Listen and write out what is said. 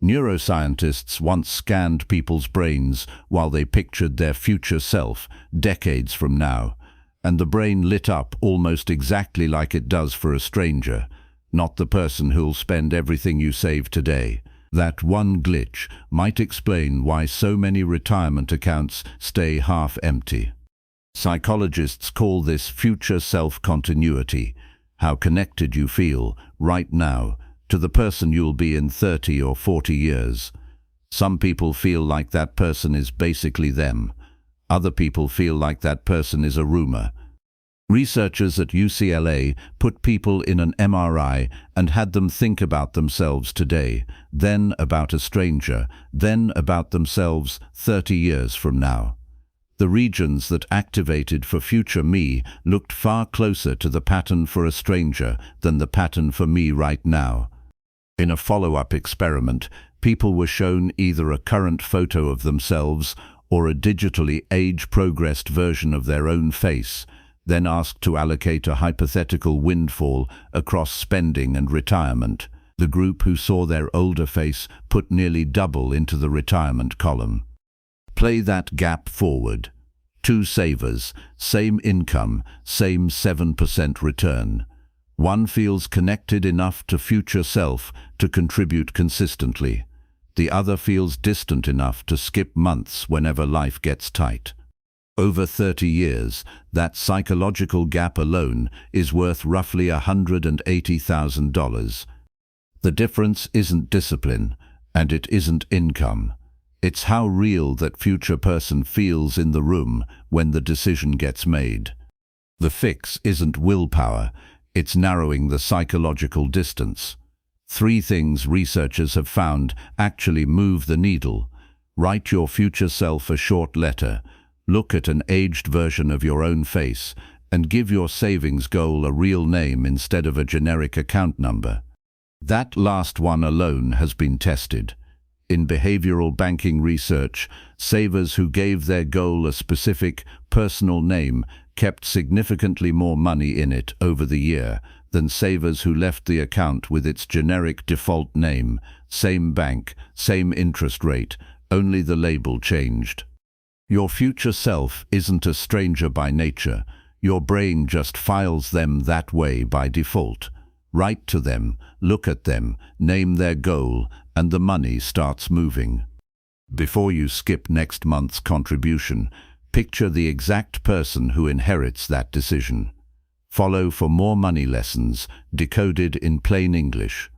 Neuroscientists once scanned people's brains while they pictured their future self decades from now, and the brain lit up almost exactly like it does for a stranger, not the person who'll spend everything you save today. That one glitch might explain why so many retirement accounts stay half empty. Psychologists call this future self continuity, how connected you feel right now to the person you'll be in 30 or 40 years. Some people feel like that person is basically them. Other people feel like that person is a rumor. Researchers at UCLA put people in an MRI and had them think about themselves today, then about a stranger, then about themselves 30 years from now. The regions that activated for future me looked far closer to the pattern for a stranger than the pattern for me right now. In a follow-up experiment, people were shown either a current photo of themselves or a digitally age-progressed version of their own face, then asked to allocate a hypothetical windfall across spending and retirement. The group who saw their older face put nearly double into the retirement column. Play that gap forward. Two savers, same income, same 7% return. One feels connected enough to future self to contribute consistently. The other feels distant enough to skip months whenever life gets tight. Over 30 years, that psychological gap alone is worth roughly $180,000. The difference isn't discipline, and it isn't income. It's how real that future person feels in the room when the decision gets made. The fix isn't willpower, it's narrowing the psychological distance. 3 things researchers have found actually move the needle. Write your future self a short letter. Look at an aged version of your own face and give your savings goal a real name instead of a generic account number. That last one alone has been tested. In behavioral banking research, savers who gave their goal a specific, personal name kept significantly more money in it over the year than savers who left the account with its generic default name, same bank, same interest rate, only the label changed. Your future self isn't a stranger by nature. Your brain just files them that way by default. Write to them, look at them, name their goal, and the money starts moving. Before you skip next month's contribution, picture the exact person who inherits that decision. Follow for more money lessons, decoded in plain English.